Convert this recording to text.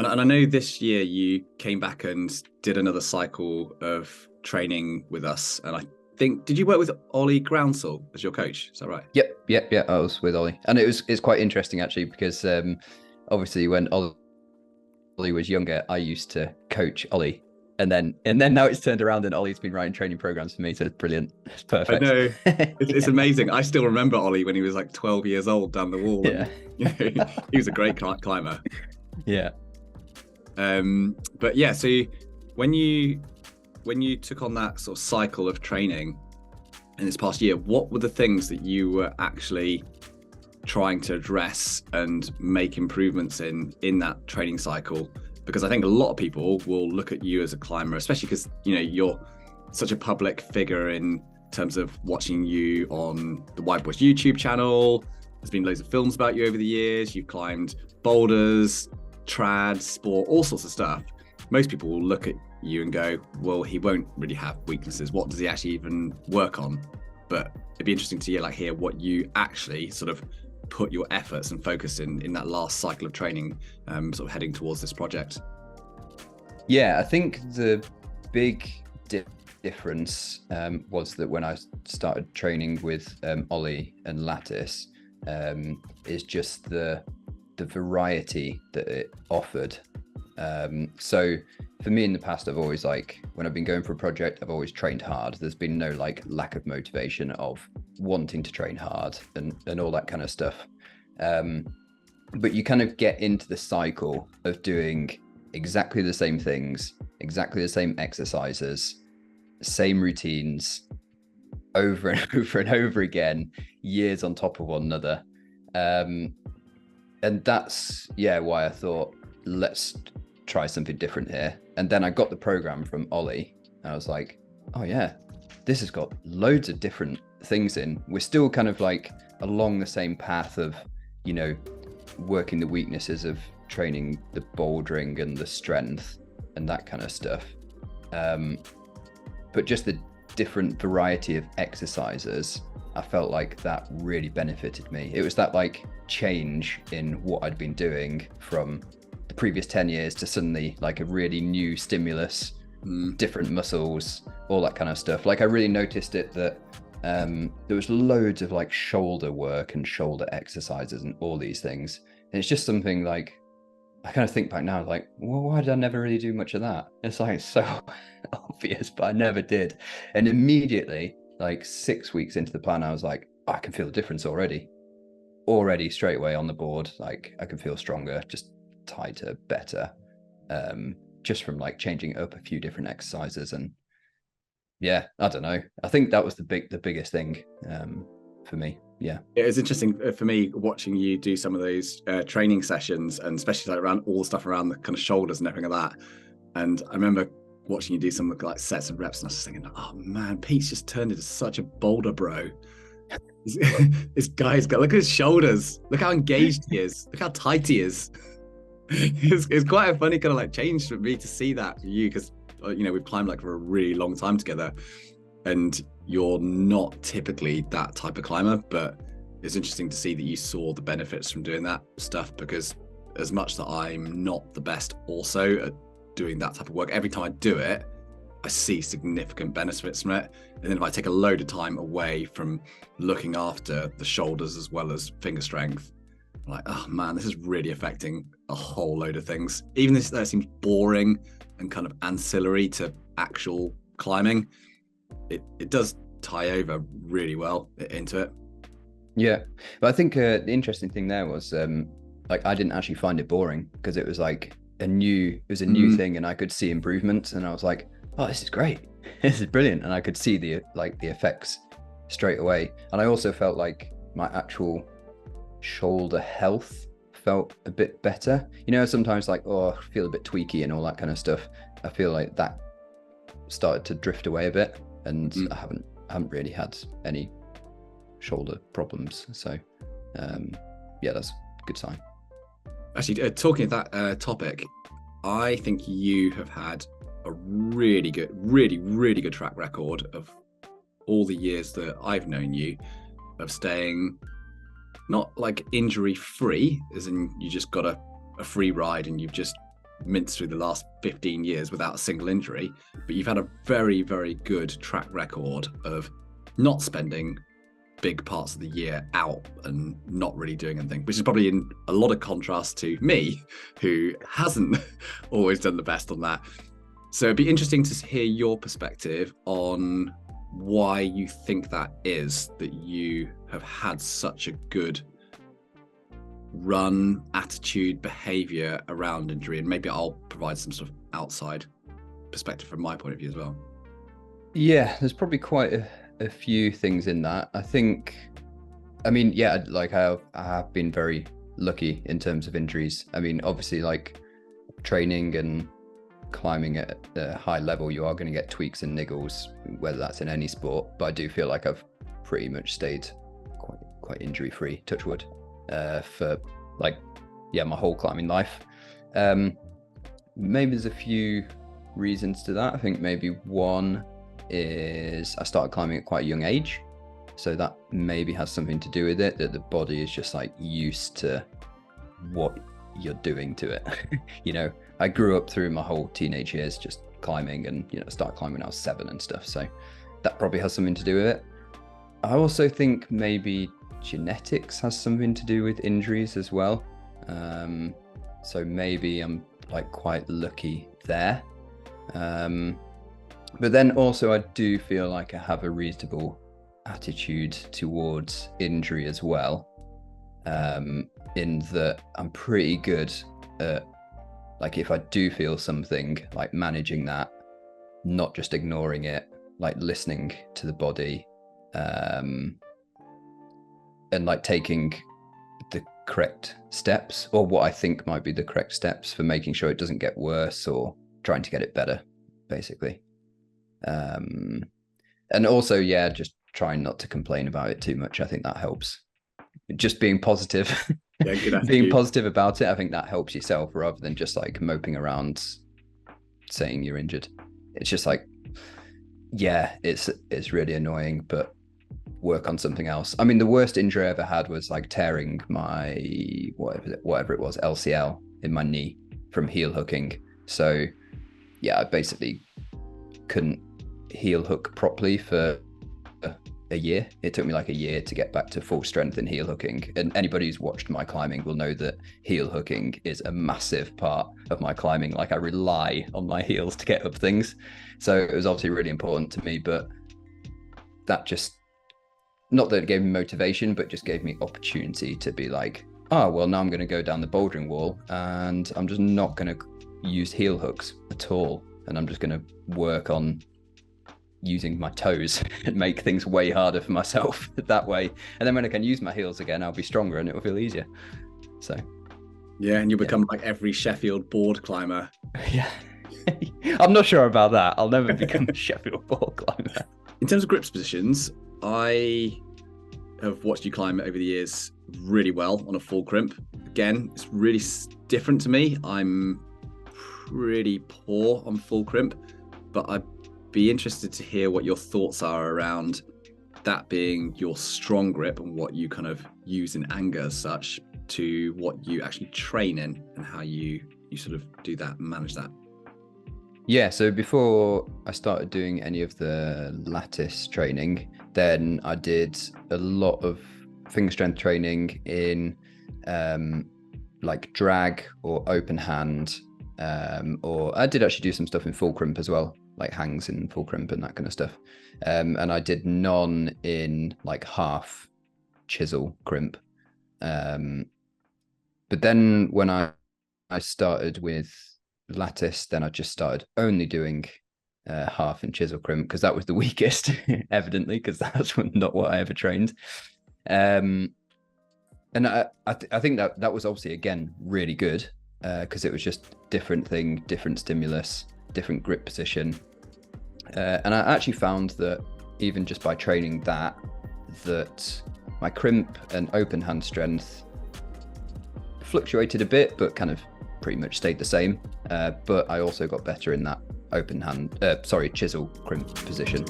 And I know this year you came back and did another cycle of training with us. And I think, did you work with Ollie Groundsel as your coach? Is that right? Yep. I was with Ollie, and it's quite interesting actually because obviously when Ollie was younger, I used to coach Ollie, and then now it's turned around and Ollie's been writing training programs for me, so it's brilliant. It's I perfect. know. It's amazing. I still remember Ollie when he was like 12 years old down the wall. Yeah. And, he was a great climber. Yeah. But yeah, so when you took on that sort of cycle of training in this past year, what were the things that you were actually trying to address and make improvements in that training cycle? Because I think a lot of people will look at you as a climber, especially because you're such a public figure in terms of watching you on the Wideboyz YouTube channel. There's been loads of films about you over the years. You've climbed boulders, trad, sport, all sorts of stuff. Most people will look at you and go, well, he won't really have weaknesses. What does he actually even work on? But it'd be interesting to hear what you actually sort of put your efforts and focus in that last cycle of training, sort of heading towards this project. Yeah, I think the big difference was that when I started training with Ollie and Lattice, is just the variety that it offered. So for me in the past, I've always when I've been going for a project, I've always trained hard. There's been no lack of motivation of wanting to train hard and all that kind of stuff. But you kind of get into the cycle of doing exactly the same things, exactly the same exercises, same routines over and over and over again, years on top of one another. And that's why I thought, let's try something different here. And then I got the program from Ollie and I was like, oh yeah, this has got loads of different things in. We're still kind of along the same path of working the weaknesses of training the bouldering and the strength and that kind of stuff, but just the different variety of exercises, I felt like that really benefited me. It was that change in what I'd been doing from the previous 10 years to suddenly a really new stimulus, different muscles, all that kind of stuff. I really noticed it that there was loads of shoulder work and shoulder exercises and all these things. And it's just something I kind of think back now, well, why did I never really do much of that? It's so obvious, but I never did. And immediately, 6 weeks into the plan, I was I can feel the difference already straight away on the board. I can feel stronger, just tighter, better, just from changing up a few different exercises. And yeah, I don't know, I think that was the biggest thing for me. Yeah, it was interesting for me watching you do some of those training sessions, and especially around all the stuff around the kind of shoulders and everything like that. And I remember watching you do some sets and reps, and I was just thinking, oh man, Pete's just turned into such a boulder bro. This guy's got, look at his shoulders, look how engaged he is, look how tight he is. It's quite a funny kind of change for me to see that for you, because we've climbed for a really long time together, and you're not typically that type of climber, but it's interesting to see that you saw the benefits from doing that stuff, because as much that I'm not the best also at doing that type of work, every time I do it, I see significant benefits from it. And then if I take a load of time away from looking after the shoulders as well as finger strength, I'm oh man, this is really affecting a whole load of things. Even this that seems boring and kind of ancillary to actual climbing, it does tie over really well into it. Yeah, but I think the interesting thing there was I didn't actually find it boring, because it was a new thing, and I could see improvements, and I was oh, this is great, this is brilliant, and I could see the effects straight away. And I also felt my actual shoulder health felt a bit better. Sometimes oh, I feel a bit tweaky and all that kind of stuff. I feel that started to drift away a bit, and I haven't really had any shoulder problems. So yeah, that's a good sign. Actually, talking of that topic, I think you have had a really good track record of all the years that I've known you, of staying not injury free, as in you just got a free ride and you've just minced through the last 15 years without a single injury, but you've had a very, very good track record of not spending big parts of the year out and not really doing anything, which is probably in a lot of contrast to me, who hasn't always done the best on that. So it'd be interesting to hear your perspective on why you think that is, that you have had such a good run, attitude, behavior around injury, and maybe I'll provide some sort of outside perspective from my point of view as well. Yeah, there's probably quite a few things in that. I mean, yeah, like I have been very lucky in terms of injuries. I mean, obviously, like training and climbing at a high level, you are going to get tweaks and niggles, whether that's in any sport. But I do feel like I've pretty much stayed quite injury free, touch wood, for like, yeah, my whole climbing life. Maybe there's a few reasons to that. I think maybe one is I started climbing at quite a young age, so that maybe has something to do with it, that the body is just like used to what you're doing to it. You know, I grew up through my whole teenage years just climbing, and you know, started climbing when I was 7 and stuff, so that probably has something to do with it. I also think maybe genetics has something to do with injuries as well, so maybe I'm like quite lucky there. But then also I do feel like I have a reasonable attitude towards injury as well, in that I'm pretty good at, like, if I do feel something, like managing that, not just ignoring it, like listening to the body, and like taking the correct steps, or what I think might be the correct steps for making sure it doesn't get worse, or trying to get it better, basically. And also, yeah, just trying not to complain about it too much. I think that helps. Just being positive. Yeah, good being positive about it, I think that helps yourself, rather than just like moping around saying you're injured. It's just like, yeah, it's really annoying, but work on something else. I mean, the worst injury I ever had was like tearing my whatever it was, LCL in my knee from heel hooking. So yeah, I basically couldn't heel hook properly for a year. It took me like a year to get back to full strength in heel hooking. And anybody who's watched my climbing will know that heel hooking is a massive part of my climbing. Like, I rely on my heels to get up things. So it was obviously really important to me, but that just, not that it gave me motivation, but just gave me opportunity to be like, oh, well, now I'm going to go down the bouldering wall and I'm just not going to use heel hooks at all. And I'm just going to work on using my toes and make things way harder for myself that way. And then when I can use my heels again, I'll be stronger and it will feel easier. So yeah, and you'll become like every Sheffield board climber. Yeah. I'm not sure about that. I'll never become a Sheffield board climber. In terms of grips positions, I have watched you climb over the years really well on a full crimp. Again, it's really different to me. I'm pretty poor on full crimp, but I'd be interested to hear what your thoughts are around that being your strong grip and what you kind of use in anger as such, to what you actually train in and how you sort of do that and manage that. Yeah, so before I started doing any of the Lattice training, then I did a lot of finger strength training in like drag or open hand, or I did actually do some stuff in full crimp as well, like hangs in full crimp and that kind of stuff. And I did none in like half chisel crimp. But then when I started with Lattice, then I just started only doing half and chisel crimp, because that was the weakest, evidently, because that's not what I ever trained. And I think that was obviously, again, really good, because it was just different thing, different stimulus, different grip position. And I actually found that even just by training that my crimp and open hand strength fluctuated a bit, but kind of pretty much stayed the same. But I also got better in that chisel crimp position.